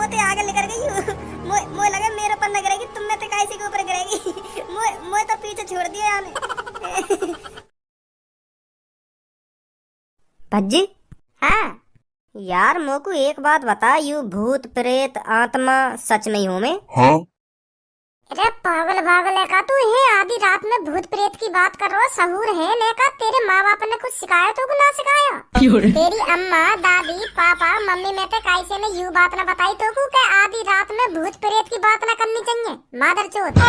मोते आगे लेकर गई हूँ। मोए लगे मेरे पर न गिरेगी, तुम में तो कैसे के ऊपर गिरेगी। मोए तो पीछे छोड़ दिया यानी। भज्जी। हाँ यार मोको एक बात बता, यू भूत प्रेत आत्मा सच में हूँ मैं? हाँ? अरे पागल पागल है का तू? है आधी रात में भूत प्रेत की बात कर रहा हो? सहूर है ने का? तेरे माँ बाप ने कुछ सिखाया तो ना सिखाया? तेरी अम्मा दादी पापा मम्मी में ते कैसे ने यू बात ना बताई तो को के आधी रात में भूत प्रेत की बात ना करनी चाहिए? मादर चोद,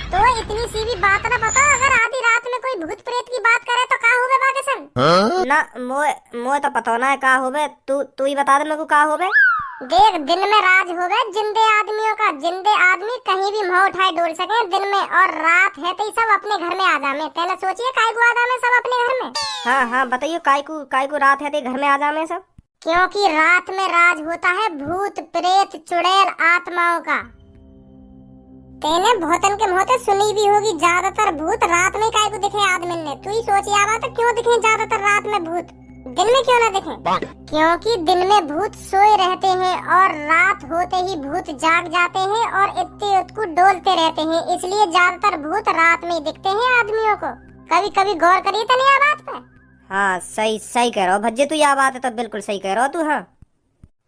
तो इतनी सी भी बात ना पता, अगर आधी रात में कोई भूत प्रेत की बात करे तो का होवे बाके संग? ना मोए तो पता ना है का होवे, तू ही बता दे मेरे को का होवे। देख, दिन में राज होवे जिंदे आदमियों का। जिंदे आदमी कहीं भी मुंह उठाए डोल सके दिन में, और रात है तो सब अपने घर में आ जामे। पहले सोचिए काय को आ जामे सब अपने घर में? हाँ बताइए काय को रात है तो घर में आ जामे सब? क्योंकि रात में राज होता है भूत प्रेत चुड़ैल आत्माओं का। तेने बहुतन के मुंह सुनी भी होगी ज्यादातर भूत रात में काय को दिखे आदमी ने। तू ही सोच आवा तो क्यों दिखे ज्यादातर रात में भूत, दिन में क्यों ना दिखे? क्योंकि दिन में भूत सोए रहते हैं और रात होते ही भूत जाग जाते हैं और इतने को डोलते रहते हैं, इसलिए ज्यादातर भूत रात में दिखते हैं आदमियों को। कभी कभी गौर करिए तो नहीं बात पे? हाँ सही कह रहा हो भज्जे, तू यह बात है तो बिल्कुल सही कह रहा हो तू। हाँ,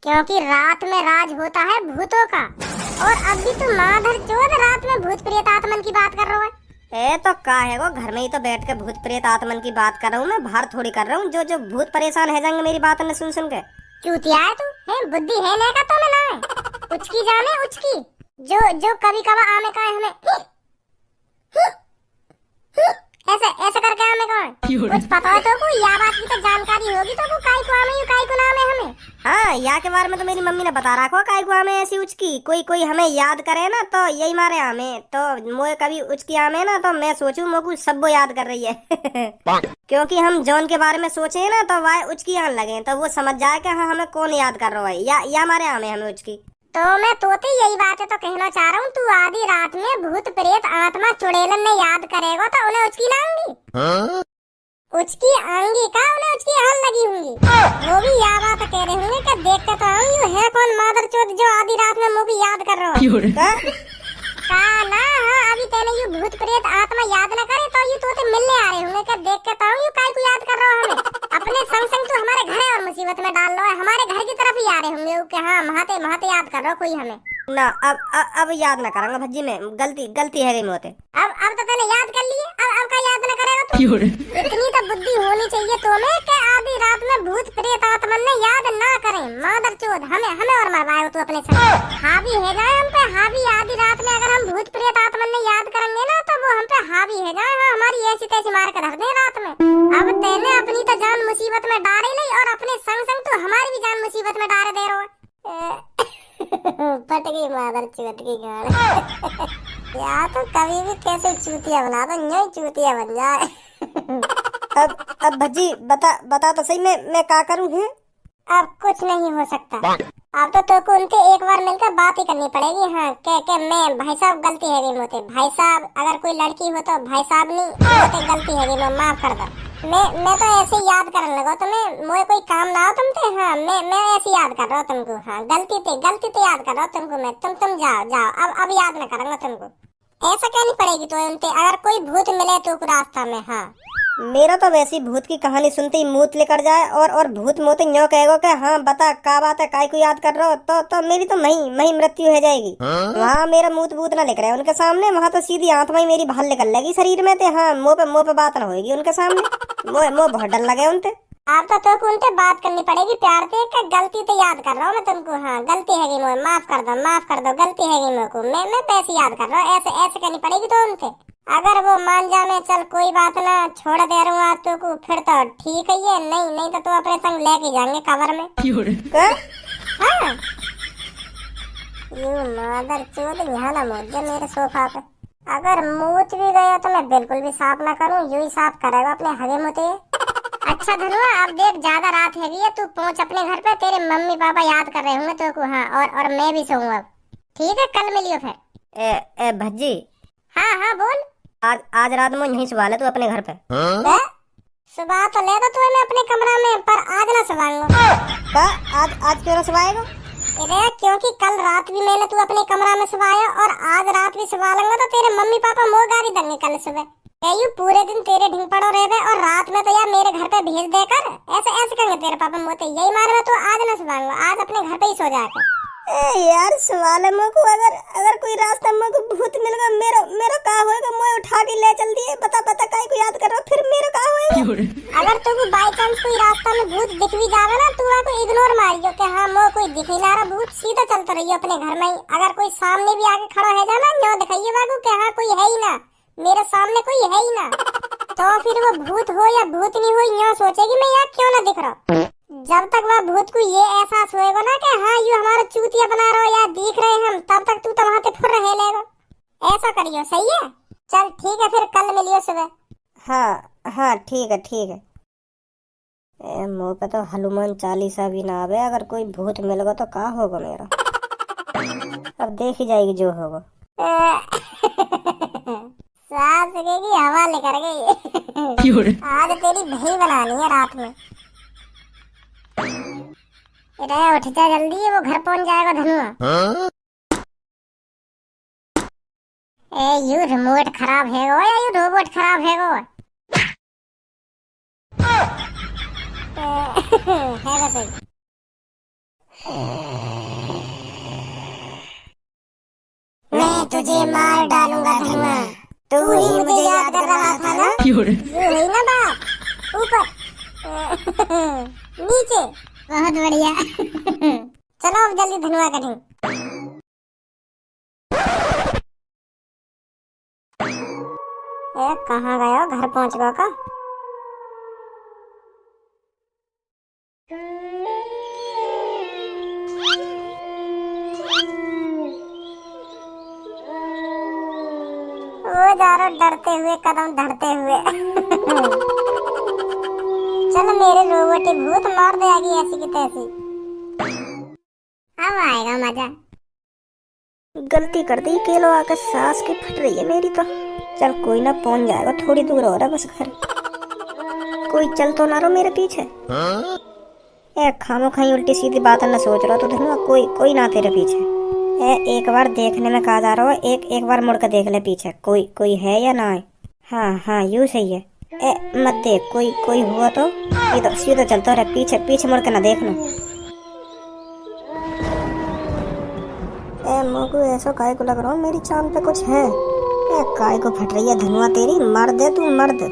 क्योंकि रात में राज होता है भूतों का। और अभी तू माधर चोद रात में भूत प्रेत आत्मन की बात कर रहा है? ए तो का है वो, घर में ही तो बैठ के भूत प्रेत आत्मन की बात कर रहा हूँ मैं, बाहर थोड़ी कर रहा हूँ। जो भूत परेशान है जाएंगे मेरी बात ने सुन के। चूतिया है तू, है बुद्धि है नहीं का तो में ना है? उचकी जाने उचकी, जो कभी कभी आमे का हमें ऐसे करके आमे का कुछ पता है तो को? या बात की तो जानकारी होगी तो को काय को आमे काय को नाम है हमें? हाँ, या के बारे में तो मेरी मम्मी ने बता रखा काय को आमे ऐसी उचकी। कोई हमें याद करे ना तो यही मारे आमे, तो मोए कभी उचकी आमे ना तो मैं सोचूं मोकू सब वो याद कर रही है। क्योंकि हम जॉन के बारे में सोचे ना तो वह उचकी आने लगे तो वो समझ जाए कि हाँ हमें कौन याद कर रहा है, या मारे आमे हमें उचकी। तो मैं तोते यही बात है तो कहना चाह रहा हूँ, तू आधी रात में भूत प्रेत आत्मा चुड़ैलन ने याद करेगा तो उन्हें उचकी ना आऊंगी? उचकी आऊंगी का? उन्हें उचकी आन लगी होंगी। वो भी या बात कह रहे होंगे कि देखते तो आऊंगी है कौन मादर चोद जो आधी रात में मुझे याद कर रहा है का ना? हाँ, अभी तेने यू भूत प्रेत आत्मा याद न करे तो यू तोते मिलने आ रहे होंगे कि देख के तो यू काय को याद कर रहा है हमें? अपने संग तू हमारे घर और मुसीबत में डाल लो है, हमारे घर की तरफ ही आ रहे होंगे कि हाँ महाते याद कर रहा कोई हमें ना। अब याद ना करूंगा भज्जी, में गलती है गई मोते। अब तो तूने याद कर लिए, अब का याद ना करेगा तू? इतनी तो बुद्धि होनी चाहिए तुम्हें कि आधी रात में भूत प्रेत आत्मा ने याद ना करें। मादर चोद, हमें और मरवाए तू अपने संग। हावी है जाए हम पे, हावी आधी रात में अगर हम भूत प्रेत आत्मा ने याद करेंगे ना तो वो हम पे हावी है जाए, हमारी ऐसी तैसी मार कर रख दे रात में। अब तेने अपनी तो जान मुसीबत में डाले ली और अपने संग तो हमारी भी जान मुसीबत में डाल दे रहा है। फट गई मादर चोद की गाल। या तो कभी भी कैसे चूतिया बना दो, यूं ही चूतिया बन जाए। अब भज्जी बता तो सही, मैं क्या करूं? है अब कुछ नहीं हो सकता। अब तो को उनके एक बार मिलकर बात ही करनी पड़ेगी। हाँ, के मैं भाई साहब गलती है गई मोते, भाई साहब अगर कोई लड़की हो तो भाई साहब नहीं मोते गलती है गई, माफ कर दो। मैं तो ऐसे याद करने लगा तुम्हें, मोए कोई काम ना हो तुम थे। हाँ, मैं ऐसे याद कर रहा हूँ तुमको। हाँ, गलती थे याद कर रहा हूँ तुमको मैं। तुम जाओ अब याद ना करूंगा तुमको। ऐसा कहनी पड़ेगी तो उनते, अगर कोई भूत मिले तो रास्ता में। हाँ, मेरा तो वैसी भूत की कहानी सुनते ही मूत लेकर जाए और भूत मोते न्यों कहेगा कि हाँ बता का बात है, काय को याद कर रहा हो तो मेरी तो मही मृत्यु हो जाएगी। वहाँ मेरा मूत बूत ना लिख रहा है उनके सामने, वहाँ तो सीधी आत्मा ही मेरी बाहर निकल लेगी शरीर में थे। हाँ, मुँह पे बात ना होगी उनके सामने। मुँह बहुत डर लगे उनते। आप तो उनसे बात करनी पड़ेगी प्यार से कि गलती तो याद कर रहा हूँ मैं तुमको। हाँ, गलती है गई, माफ कर दो, गलती है गई मेरे को, मैं पैसे याद कर रहा हूँ। ऐसे करनी पड़ेगी तो उनसे। अगर वो मान जाने चल कोई बात ना, छोड़ दे रहा हूँ तो को फिर तो ठीक है ये, नहीं तो अपने संग लेके जाएंगे कवर में। हाँ, यू मादर चोद यहाँ ना मोद जा मेरे सोफा पे। अगर मूत भी गया तो मैं बिल्कुल भी साफ ना करूँ, यू ही साफ करेगा अपने हगे मुते। अच्छा धनुआ, अब देख ज्यादा रात है तू पहुंच अपने घर पे, तेरे मम्मी पापा याद कर रहे होंगे तो को। हाँ, और मैं भी सोऊंगा। ठीक है, कल मिलियो फिर। ए भज्जी। हाँ बोल। आज रात में यहीं सुबह ले तू अपने घर पे। सुबह तो ले दो तू मैं अपने कमरा में, पर आज ना सुबाऊंगा। आज क्यों ना सुबाएगा? अरे क्योंकि कल रात भी मैंने तू अपने कमरा में सुलाया और आज रात भी सुला लूंगा तो तेरे मम्मी पापा मोह गाड़ी देंगे कल सुबह। यू पूरे दिन तेरे ढिंग पड़ो रहे और रात में तो यार मेरे घर पे भेज देकर ऐसे ऐसे कहेंगे तेरे पापा मोते यही मार में तो आज ना सुलाऊंगा, आज अपने घर पे ही सो जाकर। यार सवाल है मुझको, अगर अगर कोई रास्ता मुझको भूत मिल गया मेरा मेरा का होएगा? मैं उठा के ले चल दिए बता बता काहे को याद कर रहा फिर मेरा का होएगा? अगर तुमको बाय चांस कोई रास्ता में भूत दिख भी जावे ना तू को इग्नोर मारियो कि हां मो कोई दिख ही ना रहा भूत, सीधा चलता रहियो अपने घर में ही। अगर कोई सामने भी आके खड़ा है जाना न्यो दिखाइए बागू कि हां कोई है ही ना, मेरे सामने कोई है ही ना, तो फिर वो भूत हो या भूतनी हो न्यो सोचेगी मैं यार क्यों ना दिख रहा। जब तक वह भूत को ये एहसास होएगा ना कि हाँ ये हमारा चूतिया बना रहा हो या दिख रहे हम, तब तक तू तो वहां पे फुर रहे लेगा। ऐसा करियो, सही है? चल ठीक है फिर कल मिलियो सुबह। हाँ हाँ ठीक है ठीक है। मुँह पे तो हनुमान चालीसा भी ना आवे, अगर कोई भूत मिलेगा तो क्या होगा मेरा? अब देख ही जाएगी जो होगा। सांस की हवा निकल गई। आज तेरी दही बनानी है रात में। अरे उठ जा जल्दी, वो घर पहुंच जाएगा धनुआ। यू रिमोट खराब है वो या यू रोबोट खराब है वो? है वैसे। मैं तुझे मार डालूंगा धनुआ, तू ही मुझे याद कर रहा था ना? यू ही ना बात ऊपर नीचे, बहुत बढ़िया। चलो अब जल्दी धनुआ करें। कहाँ गया? घर पहुंच गया का? वो जा रहा डरते हुए कदम धरते हुए। चलो मेरे रोबोटी भूत मार दे आगे ऐसी की तैसी, अब आएगा मजा। गलती कर दी केलो आकर, सांस की फट रही है मेरी तो। चल कोई ना पहुंच जाएगा, थोड़ी दूर हो रहा बस घर। कोई चल तो ना रहो मेरे पीछे। खामो खाई उल्टी सीधी बात न सोच रहा तो धनुआ, कोई कोई ना तेरे पीछे। एक बार देखने में कहा जा रहा हो, एक बार मुड़ कर देख ले पीछे, कोई कोई है या ना है। हाँ हाँ यूं सही है। मत देख, कोई कोई हुआ तो सीधा चलता रहे, पीछे पीछे मुड़ के ना देखना। मुझको ऐसा काय को लग रहा हूँ मेरी चांद पे कुछ है। काय को फट रही है धनुआ तेरी, मर्द है तू मर्द।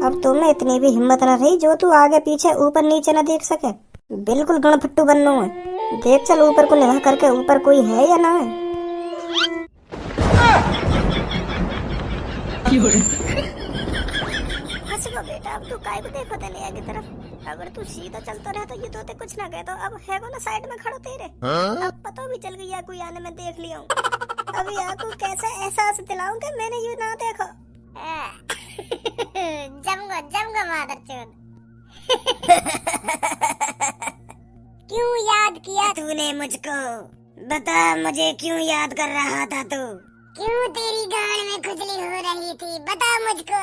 अब तुम में इतनी भी हिम्मत न रही जो तू आगे पीछे ऊपर नीचे न देख सके। बिल्कुल गणफट्टू बनना है। देख चल ऊपर को निगाह करके, ऊपर कोई है या ना है। बेटा अब तू काय को देखो तेने आगे तरफ, अगर तू सीधा चलता रहा तो ये तो कुछ ना कहता। अब है वो ना साइड में खड़ो तेरे। अब पता भी चल गया कोई आने में देख लिया हूँ। अब यहाँ को कैसा एहसास दिलाऊं कि मैंने ये ना देखा। जमगा मादरचोद। क्यों याद किया तूने मुझको? बता मुझे क्यों याद कर रहा था तू? क्यों तेरी गाड़ में खुजली हो रही थी बता मुझको।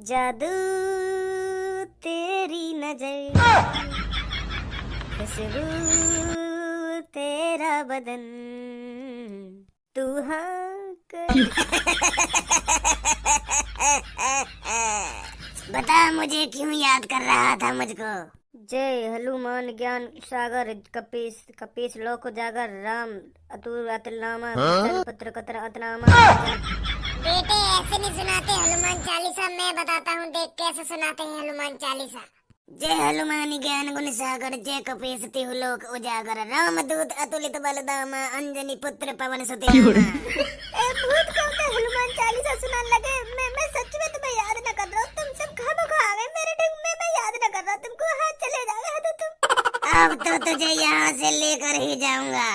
जादू तेरी नजर, खुशबू तेरा बदन, तू हाँ बता मुझे क्यों याद कर रहा था मुझको? जय हनुमान ज्ञान सागर कपीस कपीस लोक जागर राम अतुल अतुलामा पुत्र कतर अतनामा। बेटे ऐसे नहीं सुनाते हनुमान चालीसा, मैं बताता हूँ देख कैसे सुनाते हैं हनुमान चालीसा। जय हनुमान ज्ञान गुण सागर, जय कपीस तिहु लोक उजागर, राम दूत अतुलित बलदामा, अंजनी पुत्र पवन सुत। भूत कौन सा हनुमान चालीसा सुनाने लगे? मैं सच में तुम्हें याद न कर रहा हूँ, तुम सब खामोखा आ गए मेरे ढंग में। मैं याद न कर रहा तुमको। हाँ चले जाओ तो तुम। अब तो तुझे यहाँ से लेकर ही जाऊंगा।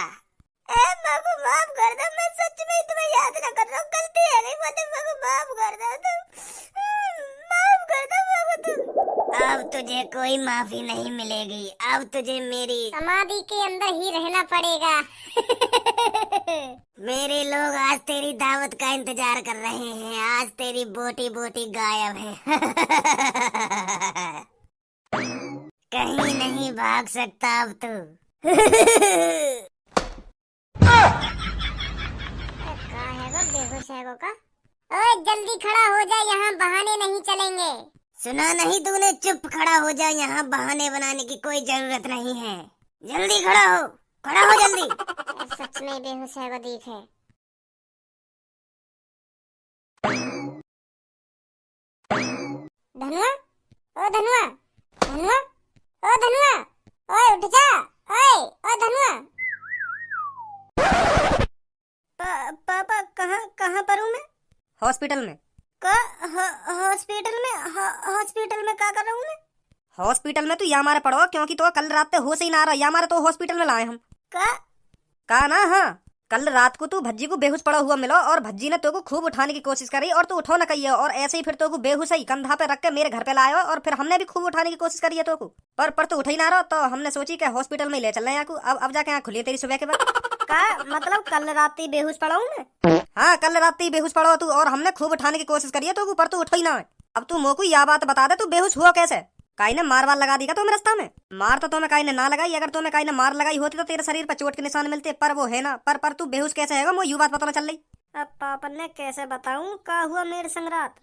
माँ माफ कर दो, मैं सच में तुम्हें याद न कर रहा हूँ, गलती है नहीं मुझे, माँ माफ कर दो तुम, माफ कर दो माँ तुम। अब तुझे कोई माफी नहीं मिलेगी, अब तुझे मेरी समाधि के अंदर ही रहना पड़ेगा। मेरे लोग आज तेरी दावत का इंतजार कर रहे हैं, आज तेरी बोटी बोटी गायब है। कहीं नहीं भाग सकता अब तू। का है वो बेहोश है वो का? ओए जल्दी खड़ा हो जा, यहाँ बहाने नहीं चलेंगे। सुना नहीं तूने? चुप खड़ा हो जा, यहाँ बहाने बनाने की कोई जरूरत नहीं है। जल्दी खड़ा हो, खड़ा हो जल्दी। सच में बेहोश है वो दिख है। धनुआ, ओ धनुआ, धनुआ, ओ धनुआ, ओए उठ जा, ओए धनुआ। पापा कहाँ पर हूँ मैं? हॉस्पिटल में। हॉस्पिटल में क्या कर रहा हूँ मैं? हॉस्पिटल में तू यहाँ मारे पड़ो, क्योंकि तो कल रात से होश ही ना रहा। यहाँ मारे तो हॉस्पिटल में लाए हम। का ना? हाँ, कल रात को तू भज्जी को बेहोश पड़ा हुआ मिलो और भज्जी ने तो को खूब उठाने की कोशिश करी और तू उठो न कही, और ऐसे ही फिर तो को बेहोश ही कंधा पे रख के मेरे घर पे लायो, और फिर हमने भी खूब उठाने की कोशिश करी है तो को, पर तू उठ ही ना रहा। तो हमने सोची कि हॉस्पिटल में ले चल रहे हैं। अब जाके यहाँ खुली तेरी सुबह के बाद। का मतलब कल रात ही बेहोश पड़ा हूँ मैं? हाँ, कल रात ही बेहोश पड़ा तू, और हमने खूब उठाने की कोशिश करी है तो पर तू उठो ही ना है। अब तू मोको यह बात बता दे, तू बेहोश हुआ कैसे? काई ने मार वार लगा दी क्या तुम्हें रास्ता में? मार तो तुम्हें काई ने ना लगाई। अगर तुम्हें काई ने मार लगाई होती तो तेरे शरीर पर चोट के निशान मिलते, पर वो है ना। पर तू बेहोश कैसे है? वो यू बात पता ना चल रही। अब पापा ने कैसे बताऊं का हुआ मेरे संग रात?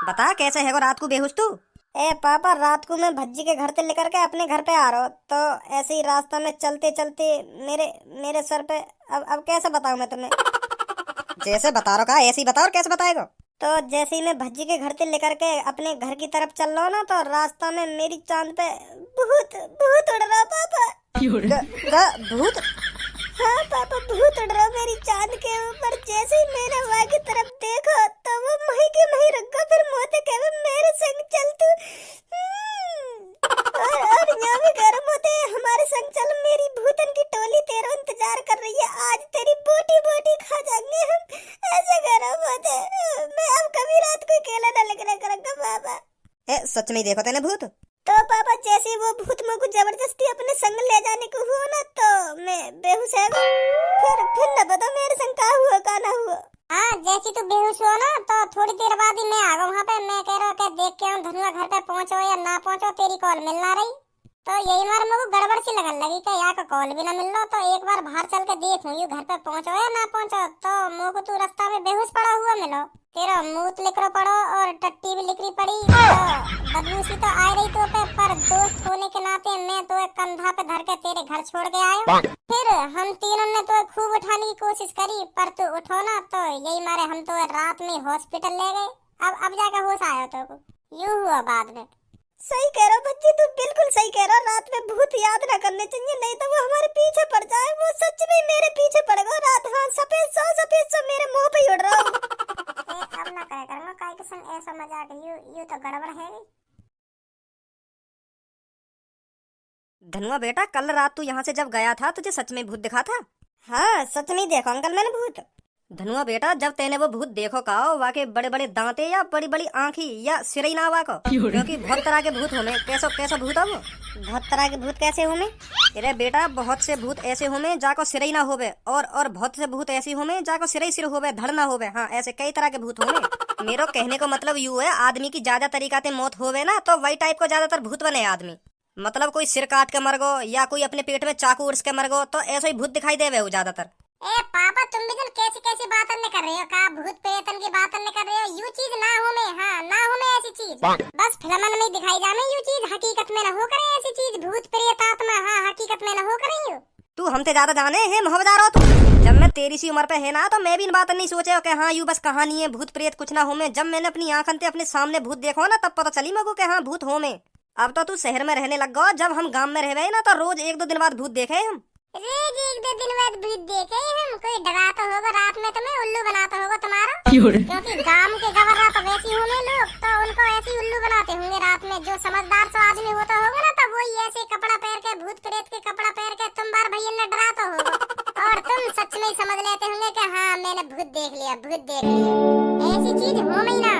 बता कैसे है रात को बेहोश तू? ए पापा, रात को मैं भज्जी के घर से लेकर के अपने घर पे आ रहा हूँ, तो ऐसे ही रास्ता में चलते चलते मेरे सर पे अब कैसे बताऊं मैं तुम्हें? जैसे बता रहा का ऐसे ही बता, और कैसे बताएगा? तो जैसे ही मैं भज्जी के घर से लेकर के अपने घर की तरफ चल रहा हूँ ना, तो रास्ता में मेरी चांद पे भूत उड़ रहा पापा। भूत? हाँ पापा, भूत उड़ रहा मेरी चांद के ऊपर। जैसे ही मैंने वहाँ की तरफ देखा तो वो मही के मही रखा, फिर मोते कहे मेरे संग चल तू। और यहाँ भी गर्म होते हमारे संग चल, मेरी भूतन की टोली तेरा इंतजार कर रही है। आज तेरी बोटी बोटी खा जाएंगे हम। ऐसे गर्म होते मैं अब कभी रात को अकेला न निकले करूँगा पापा। सच में देखो तेने भूत? तो पापा जैसे वो भूत मुझको जबरदस्ती अपने संग ले जाने को हुआ ना, तो मैं बेहोश है। फिर न बता मेरे संग का हुआ का ना हुआ। हाँ, जैसे तू बेहोश हुआ ना, तो थोड़ी देर बाद ही मैं आ गया वहाँ पे। मैं कह रहा हूँ देख के आऊँ धनुआ घर पे पहुँचो या ना पहुँचो, तेरी कॉल मिल ना रही। तो यही मार मुझको गड़बड़ सी लगन लगी कि यहाँ का कॉल भी ना मिल रहा। तो एक बार बाहर चल के देखूं यू घर पे पहुँचो या ना पहुँचो। तो मुझको तू रास्ता में बेहोश पड़ा हुआ मिलो, तेरा मुँह लिखरो पड़ो और टट्टी भी लिखरी पड़ी। तो बदबू सी तो आ रही तो पे, पर दोस्त होने के नाते मैं तो एक कंधा पे धर के तेरे घर छोड़ के आयो। फिर हम तीनों ने तो खूब उठाने की कोशिश करी, पर तू उठो ना। तो यही मारे हम तो रात में हॉस्पिटल ले गए। अब जाके होश आया तो यूं हुआ बाद में। सही कह रहा बच्ची, तू बिल्कुल सही कह रहा। रात में भूत याद ना करने चाहिए, नहीं तो वो हमारे पीछे पड़ जाए। वो सच में मेरे पीछे पड़ेगा रात। हाँ, सफेद सौ मेरे मुंह पे ही उड़ रहा हूँ। अब ना कहे करूँगा काय के संग ऐसा मजाक। यू तो गड़बड़ है। धनुआ बेटा, कल रात तू यहाँ से जब गया था तुझे सच में भूत दिखा था? हाँ, सच में देखो अंकल मैंने भूत। धनुआ बेटा, जब तेने वो भूत देखो का वाके बड़े बड़े दांते या बड़ी बड़ी आंखी या सिरई ना वाको? क्योंकि बहुत तरह के भूत होने। कैसा भूत है वो? बहुत तरह के भूत कैसे होने? अरे बेटा, बहुत से भूत ऐसे होने जाको सिरई ना होवे, और बहुत से भूत ऐसी होने जाको सिरई सिर होवे, धड़ ना होवे। हाँ, ऐसे कई तरह के भूत होने। मेरा कहने को मतलब यू है, आदमी की ज्यादा तरीका से मौत होवे ना, तो वही टाइप को ज्यादातर भूत बने आदमी। मतलब कोई सिर काट के मर गो या कोई अपने पेट में चाकू उड़स के मर गो, तो ऐसा ही भूत दिखाई देवे वो ज्यादातर। ए पापा, तुम भी तो कैसी बातें कर रहे हो? का भूत प्रेतन की बातें कर रहे हो? यू चीज ना हो में। हाँ, ना हो में ऐसी चीज। बस फिल्म में दिखाई जाने यू चीज, हकीकत में ना हो करे ऐसी चीज। भूत प्रेत आत्मा, हाँ, हकीकत में ना हो करे यू। तू हमसे ज्यादा जाने है मोहब्बदार हो तू। जब मैं तेरी सी उम्र पे है ना, तो मैं भी इन बात नहीं सोचे कि हाँ यू बस कहानी है, भूत प्रेत कुछ ना हो में। जब मैंने अपनी आंखन से अपने सामने भूत देखो ना, तब पता चली मगो के हाँ भूत हो में। अब तो तू शहर में रहने लग गो। जब हम गांव में रहे ना, तो रोज 1-2 दिन बाद भूत देखे हम। रोज 1-2 दिन बाद भूत देखे हम? कोई डराता होगा रात में तुम्हें, उल्लू बनाता होगा तुम्हारा। क्योंकि गांव के गवर्नर तो वैसी होंगे लोग, तो उनको ऐसी उल्लू बनाते होंगे रात में। जो समझदार सा आदमी होता होगा ना, तो वही ऐसे कपड़ा पहन के, भूत प्रेत के कपड़ा पहन के तुम बार भैया ने डराता होगा, और तुम सच में समझ लेते होंगे कि हाँ मैंने भूत देख लिया, भूत देख लिया। ऐसी चीज हो में ना।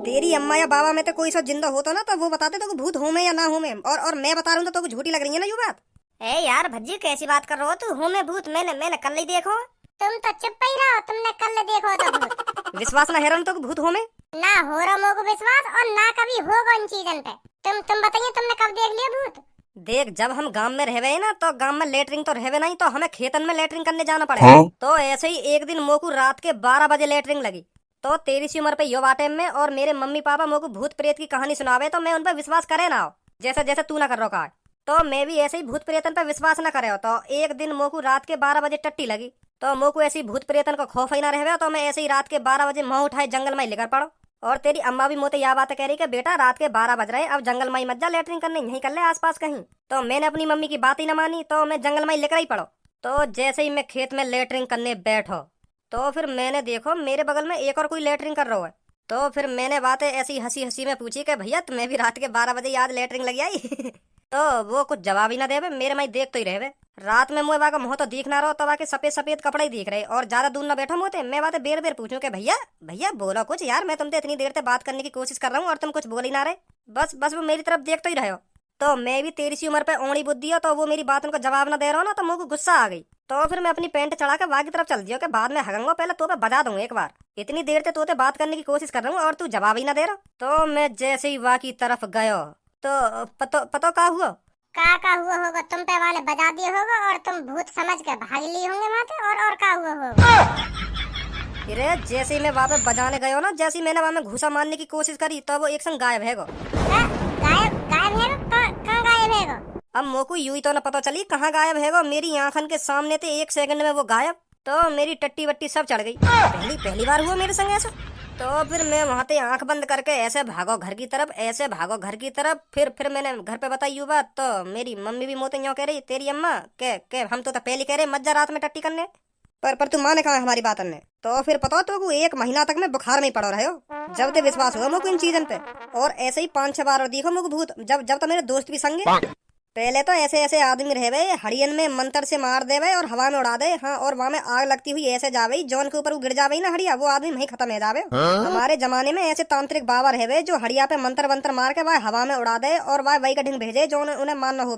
तेरी अम्मा या बाबा में तो कोई सा जिंदा होता ना, तो वो बताते तो भूत हो में या ना हो में। और मैं बता रहा हूँ तो झूठी लग रही है ना यू बात। ए यार भज्जी, कैसी बात कर रहे हो? तू हो में भूत मैंने कल ही देखो। तुम तो चुप ही रहो, तुमने कल देखो तो भूत। विश्वास ना है तो भूत हो में ना हो रहा मोको विश्वास, और ना कभी होगा इन चीजन पे। तुम बताइए तुमने कब देख लिया भूत? देख, जब हम गांव में रहवे ना तो गांव में लेटरिन तो रहवे नहीं, तो हमें खेतन में लेटरिन करने जाना पड़े। तो ऐसे ही एक दिन मोकू रात के 12 बजे लेटरिन लगी। तो तेरी सी उम्र पे यो बाटे में और मेरे मम्मी पापा मोकू भूत प्रेत की कहानी सुनावे तो मैं उन पर विश्वास करे ना हो, जैसे जैसे तू ना कर रहा। तो मैं भी ऐसे ही भूत प्रेतन पर विश्वास न करे हो। तो एक दिन मोकू रात के 12 बजे टट्टी लगी। तो मोकू ऐसी भूत प्रेतन को खौफ ही ना रहे, तो मैं ऐसे ही रात के 12 बजे मुंह उठाए जंगल में लेकर पड़ो। और तेरी अम्मा भी मोते यह बात कह रही कि बेटा रात के 12 बज रहे, अब जंगल में ही मत जा, लेटरिन करने यहीं कर ले आसपास कहीं। तो मैंने अपनी मम्मी की बात ही न मानी, तो मैं जंगल में ही लेकर ही पड़ो। तो जैसे ही मैं खेत में लेटरिन करने बैठो तो फिर मैंने देखो मेरे बगल में एक और कोई लेटरिन कर रहा है। तो फिर मैंने बातें ऐसी हंसी हंसी में पूछी कि भैया तुम्हें भी रात के 12 बजे याद लेटरिन लगी आई? तो वो कुछ जवाब ही ना देवे, मेरे में देख तो ही रहे। रात में मुँह का मुँह तो दिख ना रहो, तो वाके सफेद सफेद कपड़े ही दिख रहे और ज्यादा दूर ना बैठो मोते। मैं बातें बेर बेर पूछूं कि भैया भैया बोलो कुछ यार, मैं तुमसे इतनी देर से बात करने की कोशिश कर रहा हूँ और तुम कुछ बोल ही ना रहे। बस बस वो मेरी तरफ देख तो ही रहे हो। तो मैं भी तेरी सी उम्र पे ओणी बुद्धि हो, तो वो मेरी बात उनको जवाब ना दे रहा हो ना, तो मुझको गुस्सा आ गई। तो फिर मैं अपनी पेंट चढ़ा के वाह की तरफ चल दियो कि बाद में हगंगो, पहले तो पे बजा दूंगा एक बार। इतनी देर से तोते बात करने की कोशिश कर रहा हूँ और तू जवाब ही ना दे रहा। तो मैं जैसे ही वाह की तरफ गयो तो पतो का हुआ? का हुआ होगा, तुम पे वाले बजा दिए होगा और तुम भूत समझ के भाग लिए होंगे वहाँ पे। और का हुआ होगा? अरे जैसे ही मैं वहाँ पे बजाने गयो ना, जैसे ही मैंने वहाँ में घुसा मारने की कोशिश करी तो वो एक संग गायब है गो। गायब गायब है गो? कहाँ गायब है गो? अब मोको यूं ही तो न पता चली कहाँ गायब है गो। मेरी आंखन के सामने थे, 1 सेकंड में वो गायब। तो मेरी टट्टी वट्टी सब चढ़ गई। पहली बार हुआ मेरे संग ऐसा। तो फिर मैं वहाँ पे आंख बंद करके ऐसे भागो घर की तरफ, ऐसे भागो घर की तरफ। फिर मैंने घर पे बताई यू बात, तो मेरी मम्मी भी मोते यूं कह रही, तेरी अम्मा के हम तो पहले कह रहे मत जा रात में टट्टी करने, पर तू माने कहा हमारी बात ने। तो फिर पता तो 1 महीना तक मैं बुखार में ही पड़ो रहे हो, जब ते विश्वास हुआ मुझको इन चीजन पे। और ऐसे ही 5-6 बार देखो मुझको भूत, जब तो मेरे दोस्त भी संगे। पहले तो ऐसे ऐसे आदमी रहे हड़ियन में मंत्र से मार देवे और हवा में उड़ा दे। हाँ, और वहाँ में आग लगती हुई ऐसे जावे, जौन के ऊपर वो गिर जावे ना हड़िया, वो आदमी वहीं खत्म हो जावे। हमारे जमाने में ऐसे तांत्रिक बाबा रहे जो हड़िया पे मंत्र वंत्र मार के वह हवा में उड़ा दे और वह वही का ढिंग भेजे जो उन्हें मानना हो।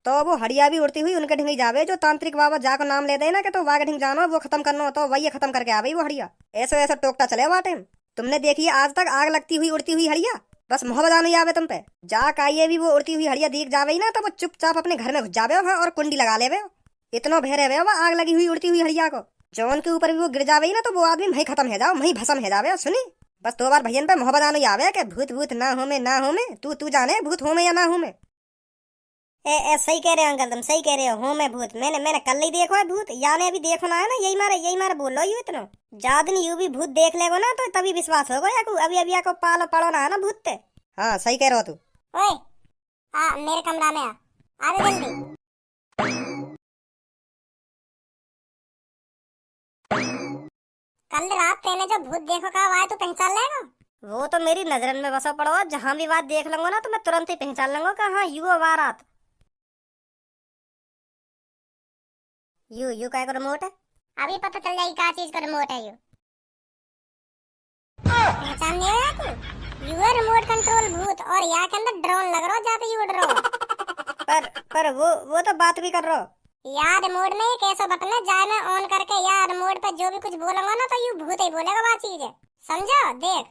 तो वो हड़िया भी उड़ती हुई उनके ढिंग जावे, जो तांत्रिक बाबा जाको नाम ले दे ना कि तो वाह ढिंग जानो वो खत्म करना, तो वही खत्म करके आवे वो हड़िया। ऐसे ऐसा टोकता चले वहाँ टाइम। तुमने देखी आज तक आग लगती हुई उड़ती हुई हड़िया? बस मोहब्बत नहीं आवे तुम पे। जाक आइए भी वो उड़ती हुई हड़िया दिख जावे ना, तो वो चुपचाप अपने घर में घुस जावे हाँ, और कुंडी लगा लेवे। इतना भय रहे वो आग लगी हुई उड़ती हुई हड़िया को, जौन के ऊपर भी वो गिर जावे ना, तो वो आदमी वहीं खत्म हो जाओ, वहीं भस्म हो जावे। सुनी बस 2 बार भैया पे मोहब्बत नहीं आवे कि भूत भूत ना हो में ना हो में। तू जाने भूत हो में या ना हो में। सही कह रहे हो अंकल, तुम सही कह रहे हो मैं भूत। मैंने कल ही देखो है भूत, याने अभी देखो ना है ना, यही मारे बोल लो यू इतना। जा दिन यू भी भूत देख लेगो ना तो तभी विश्वास होगा या अभी को पालो पड़ो ना है ना भूत ते। हाँ सही कह रहे हो तू। ओए मेरे कमरा में आ जल्दी। कल रात तेने जो भूत देखो का आया तू पहचान लेगा? वो तो मेरी नजरन में बसा पड़ो, जहाँ भी बात देख लूंगा ना तो मैं तुरंत ही पहचान लूंगा कि हाँ यू रात। यू का रिमोट है? अभी पता चल जाएगी क्या चीज का रिमोट है यू। पहचान नहीं आया तू? यू है रिमोट कंट्रोल भूत, और यहाँ के अंदर ड्रोन लग रहा जाते यू उड़ रहा। पर वो तो बात भी कर रहा। यार रिमोट में एक ऐसा बटन है जाए में ऑन करके यार रिमोट पर जो भी कुछ बोलूंगा ना तो यू भूत ही बोलेगा वो चीज है, समझो। देख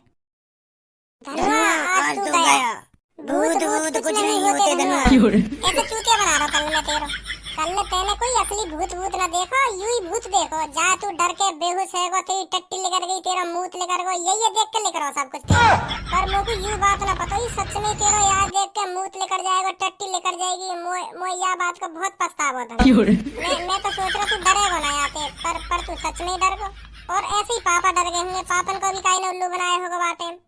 धनुआ आज तू गया, भूत कुछ नहीं होते धनुआ। ऐसे चूतिया बना रहा कल मैं तेरा। कल तेने कोई असली भूत ना देखो, यू ही भूत देखो। जा तू डर के बेहोश है गो, तेरी टट्टी लेकर गई, तेरा मुंह लेकर गो, यही देख के लेकर आओ सब कुछ तेरा। पर मुझे यू बात ना पता ही सच में तेरा यार देख के मुंह लेकर जाएगा, टट्टी लेकर जाएगी। मोय यह बात का बहुत पछतावा था। मैं तो सोच रहा तू डरेगा ना आते, पर तू सच में डर गो। और ऐसे ही पापा डर गए होंगे, पापन को भी काई ने उल्लू बनाया होगा बाटे।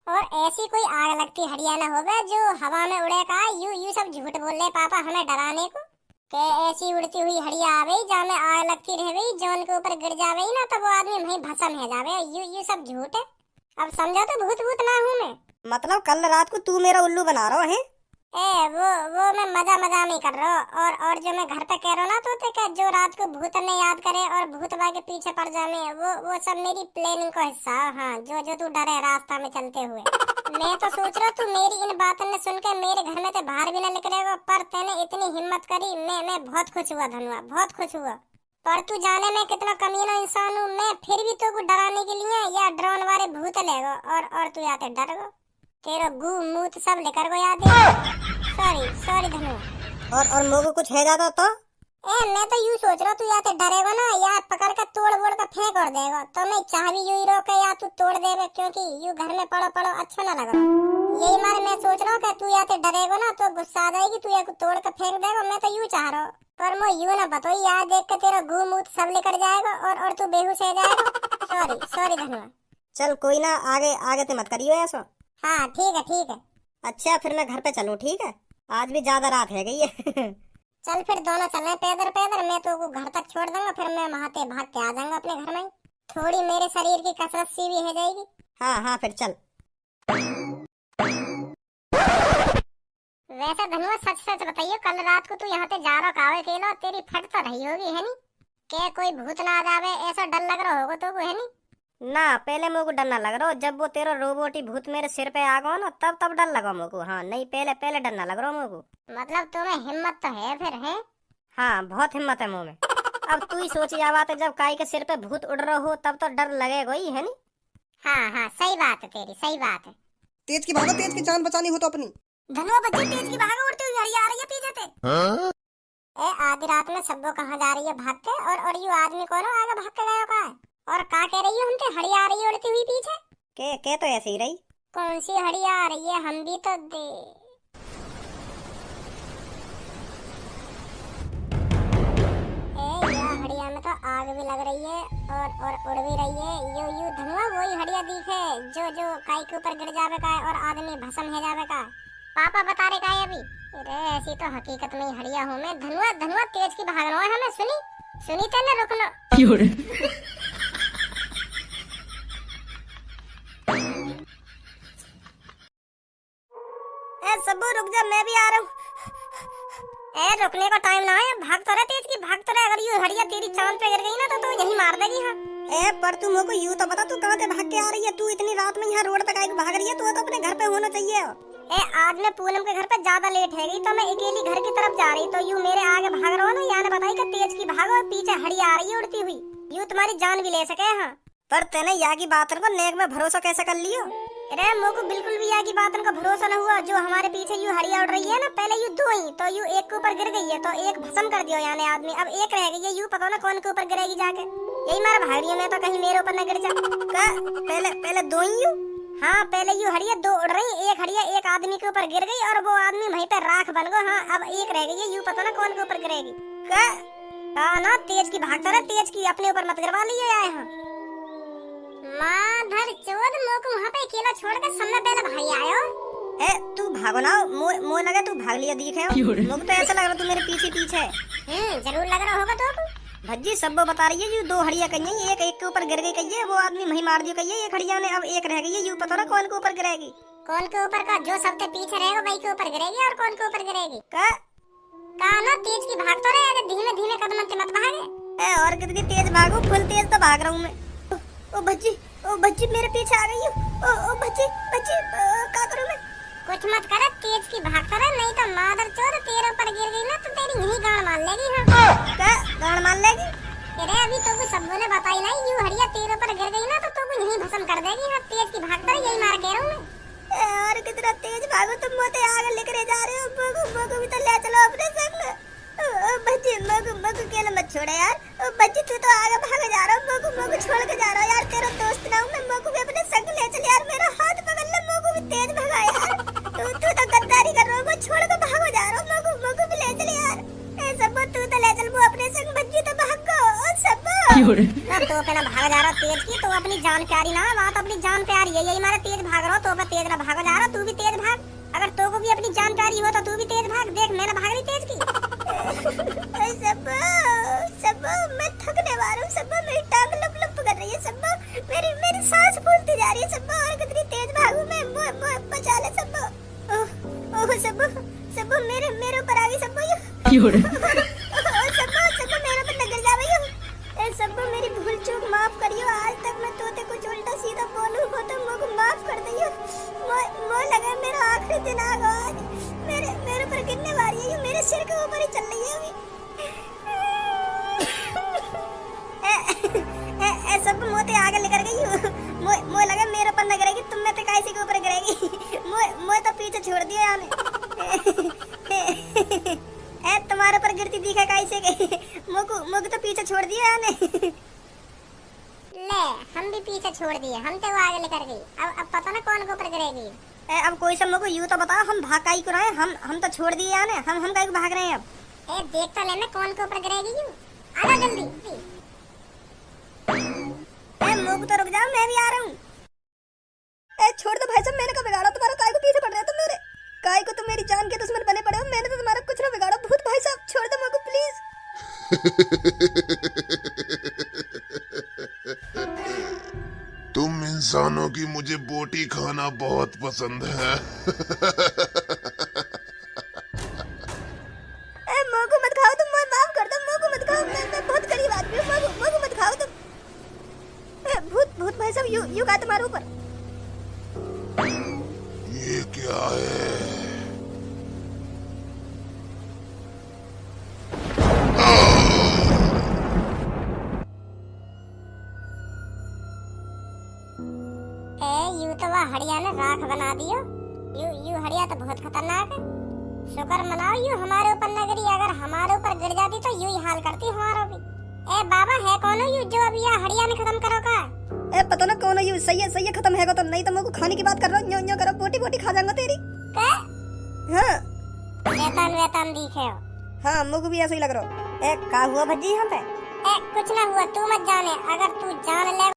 और ऐसी कोई आग लगती हरियाणा होगा जो हवा में उड़े का यू सब झूठ बोल रहे पापा हमें डराने को। के ऐसी उड़ती हुई हड़िया आ गई जहाँ में आग लगती रह गई, जौन के ऊपर गिर जावे ना तो वो आदमी वहीं भस्म हो जावे। यू सब झूठ है। अब समझो तो भूत ना हूँ मैं। मतलब कल रात को तू मेरा उल्लू बना रहा है? वो मैं मजा नहीं कर रहा। और जो मैं घर पे कह रहा हूँ ना तो क्या जो रात को भूत ने याद करे और भूत के पीछे पड़ जाने, वो सब मेरी प्लानिंग का हिस्सा। हाँ जो तू डरे रास्ता में चलते हुए। मैं तो सोच रहा तू मेरी इन बातों ने सुन के मेरे घर में तो बाहर भी ना निकलेगा, पर तेने इतनी हिम्मत करी। मैं बहुत खुश हुआ धनुआ, बहुत खुश हुआ। पर तू जाने में कितना कमीना इंसान हूँ मैं, फिर भी तो डराने के लिए या ड्रोन वाले भूत लेगो और तू याते डर गो। तेरा गू मूत सब लेकर गो याद है। सॉरी सॉरी धनु। और मोगो कुछ है ज्यादा तो मैं तो यूं सोच रहा तू या तो डरेगा ना या पकड़ कर तोड़ वोड़ कर फेंक और देगा, तो मैं चाह भी यूं ही रोके या तू तोड़ देगा, क्योंकि यूं घर में पड़ो पड़ो अच्छा ना लग रहा। यही मारे मैं सोच रहा हूँ कि तू या तो डरेगा ना तो गुस्सा आ जाएगी, तू या तोड़ कर फेंक देगा। मैं तो यूं चाह रहा हूँ, पर मैं यूं ना बताओ यार देख के तेरा घूम मूत सब लेकर जाएगा और तू बेहोश हो जाएगा। Sorry sorry Dhanua. चल कोई ना, आगे आगे ते मत करियो ऐसा। हाँ ठीक है ठीक है। अच्छा फिर मैं घर पे चलूं, ठीक है? आज भी ज्यादा रात है गई है। चल फिर दोनों चलें पैदल पैदल, मैं तो घर तक छोड़ दूंगा, फिर मैं वहां से भाग के आ जाऊंगा अपने घर में। थोड़ी मेरे शरीर की कसरत सी भी हो जाएगी। हाँ फिर चल। वैसे धनुआ सच सच बताइयो, कल रात को तू यहाँ से जा रहा कावे अकेला, तेरी फट तो रही होगी है नी? के कोई भूत ना आ जावे ऐसा डर लग रहा होगा तो है नी? ना पहले मेरे को डर ना लग रहा, जब वो तेरा रोबोटी भूत मेरे सिर पे आ गया ना तब डर लगा मेरे को। हाँ नहीं पहले डर ना लग रहा मेरे को। मतलब तुम्हें हिम्मत तो है फिर है? हाँ बहुत हिम्मत है मुँह में। अब तू ही सोच या बात है, जब काई के सिर पे भूत उड़ रहा हो तब तो डर लगेगा ही है नी? हाँ सही बात है तेरी, सही बात है। तेज की भागो, तेज की जान बचानी हो तो अपनी। धनुआ बच्ची तेज की भागो, उड़ती हुई हड़िया आ रही है पीछे से। ए आधी रात में सबको कहाँ जा रही है भाग के, और ये आदमी कौन है आगे भाग के गया का है? और का कह रही है हमसे हड़िया आ रही है उड़ती हुई पीछे? के तो ऐसे ही रही। कौन सी हड़िया आ रही है हम भी तो दे। ए यह हड़िया में तो आग भी लग रही है और उड़ भी रही है। यू धनुआ वही हड़िया दिखे जो काई के ऊपर गिर जावे का और आदमी भस्म है जावे का। पापा बता रहे का है अभी? अरे ऐसी तो हकीकत में हड़िया हूँ मैं। धनुआ तेज की भागना है हमें, सुनी तेने रुकना। सबू रुक जा, मैं भी आ रहा हूँ। रुकने का टाइम ना है, भाग तो रहे तेज की, भाग तो रहे। अगर ये हड़िया तेरी चांद पे गिर गई ना तो यही मार देगी। हाँ पर तू मेरे को यूं तो बता, तू कहाँ से भाग के आ रही है? तू इतनी रात में यहाँ रोड पे काहे को भाग रही है? तू तो अपने घर पे होना चाहिए। आज मैं पूनम के घर पे ज्यादा लेट है गई तो मैं अकेली घर की तरफ जा रही, तो यूं मेरे आगे भाग रहा हो ना, याने बताई कि तेज की भागो और पीछे हड़िया आ रही है उड़ती हुई, यूं तुम्हारी जान भी ले सके। हाँ पर तेने या की बात को नेक में भरोसा कैसे कर लियो? अरे मुझको बिल्कुल भी या की बात का भरोसा न हुआ। जो हमारे पीछे यूं हड़िया उड़ रही है ना, पहले यूं दो ही, तो यूं एक के ऊपर गिर गई है तो एक भस्म कर दियो यानी आदमी, अब एक रह गई है। यूं पता ना कौन के ऊपर गिरेगी जाके, यही मारा भाग रही है मैं तो कहीं मेरे ऊपर न गिर जा। पहले दो ही यूं? हाँ पहले यूं हड़िया दो उड़ रही, एक हड़िया एक आदमी के ऊपर गिर गई और वो आदमी वहीं पे राख बन गया। हाँ अब एक रह गई है, यूं पता ना कौन के ऊपर गिरेगी। ना तेज की भागता रहे, तेज की अपने ऊपर मत गिरवा लिए आए। हाँ माधर चोद मोको वहाँ पे अकेला छोड़ के सामने पहले भाई आयो। तू भागो ना, मोह लगा तू भाग लिया दिखे। मुझे तो ऐसा लग रहा तू मेरे पीछे जरूर लग रहा होगा तो। भज्जी सब बता रही है जो दो हड़िया कही है, एक के ऊपर गिर गई कही है, वो आदमी वहीं मार दियो कही है एक हड़िया ने, अब एक रह गई है। यूं पता ना कौन के ऊपर गिरेगी। कौन के ऊपर का? जो सबसे पीछे रहेगा वही के ऊपर गिरेगी। और कौन के ऊपर गिरेगी? का ना तेज की भाग तो रहे, धीमे धीमे कदम से मत भागे। और कितनी तेज भागू? फुल तेज तो भाग रहा हूँ मैं। ओ बच्ची मेरे पीछे आ गई हो। ओ बच्ची क्या करूं मैं? कुछ मत कर, तेज की भाग कर, नहीं तो मादर चोद तेरे ऊपर गिर गई ना तो तेरी यही गांड मान लेगी। हाँ क्या गांड मान लेगी? अरे अभी तो कुछ सबों ने बताई नहीं, यूं हड़िया तेरे ऊपर गिर गई ना तो यही भस्म कर देगी। हाँ तेज की भाग कर, यही मार कह रहा हूँ मैं। और कितना तेज भागो तुम, मोते आगे लेकर जा रहे हो। मगो भी तो ले चलो अपने संग। बच्ची मगो केले मत छोड़े यार। बच्ची तू तो आगे भागे जा रहा हो, मगो छोड़ के जा रहा हो यार। तेरा दोस्त ना हूं मैं, मगो भी अपने संग ले चल यार। मेरा हाथ पकड़ ले, मगो भी तेज भगा यार। तू तो गद्दारी कर रहा हो, छोड़ के भागो जा रहा हो। मगो भी ले चल यार। सब तू तो ले चल वो अपने संग, बच्ची तो भागो सब। तो अपना भाग जा रहा तेज की, तो अपनी जान प्यारी ना, बात अपनी जान प्यारी है। यही मारे तेज भाग रहा हो, तो तेज ना भागो जा रहा, तू भी तेज भाग। अगर तो को भी अपनी जान प्यारी हो तो तू भी तेज भाग। देख मैंने भाग रही तेज की। सब मैं थकने वाला हूँ। सब मेरी टांग लप कर रही है। सब मेरी सांस फूलती जा रही है। सब और कितनी तेज भागूं मैं, बचा ले सब। ओह सब मेरे ऊपर आ गई सब। सब मेरे ऊपर लग जा भैया। सब मेरी भूल चूक माफ करियो। आज तक मैं तोते कुछ उल्टा सीधा बोलूं हो तो मुझे माफ कर दियो। मोह लगा मेरा आखिरी दिन आ गया आज। मेरे ऊपर गिरने वाली है, मेरे सिर के ऊपर ही चल रही है अभी। सब मोते आगे लेकर गई। मोह लगा मेरे ऊपर न गिरेगी, तुम में तो कैसे के ऊपर गिरेगी। मोह तो पीछे छोड़ दिया यानी। गिरती दिखे कैसे के मुझे तो पीछे छोड़ दिया याने। ले हम भी पीछे छोड़ दिए, हम तो वो आगे लेकर गई। अब पता ना कौन को ऊपर गिरेगी। अब कोई सब मुझे यूं तो बताओ, हम भाग काई को रहे हैं? हम तो छोड़ दिए याने, हम काई को भाग रहे हैं अब? देख तो लेना कौन के ऊपर गिरेगी। यूं आ जाओ जल्दी। मुझे तो रुक जाओ, मैं भी आ रहा हूँ। छोड़ दो भाई साहब, मैंने को बिगाड़ा तुम्हारा, काय को पीछे पड़ रहे हो तुम मेरे? काय को तुम मेरी जान के दुश्मन बने पड़े हो? मैंने तो तुम्हारा कुछ ना बिगाड़ा। भूत भाई साहब छोड़ दो मुझको प्लीज। तुम इंसानों की मुझे बोटी खाना बहुत पसंद है। मुझको मत खाओ तुम, माफ कर दो, मुझको मत खाओ, मैं बहुत गरीब आदमी हूँ, मुझको मत खाओ तुम। भूत भाई साहब यू का तुम्हारे ऊपर? ये क्या है? यू तो वह हड़िया ने राख बना दियो। यू हड़िया तो बहुत खतरनाक है। शुक्र मनाओ यू हमारे ऊपर न गिरी, अगर हमारे ऊपर गिर जाती तो यू ही हाल करती हमारा भी। बाबा है कौन यू जो अभी यह हड़िया ने खत्म करो का? पता ना कौन है यू। सही है खत्म है तो नहीं तो मुझको खाने की बात कर रहा हूँ। न्यो करो, बोटी खा जाऊंगा तेरी। हाँ वेतन दिखे हो। हाँ मुझको भी ऐसा ही लग रहा है। का हुआ भज्जी यहाँ पे? कुछ ना हुआ, तू मत जाने। अगर तू जान ले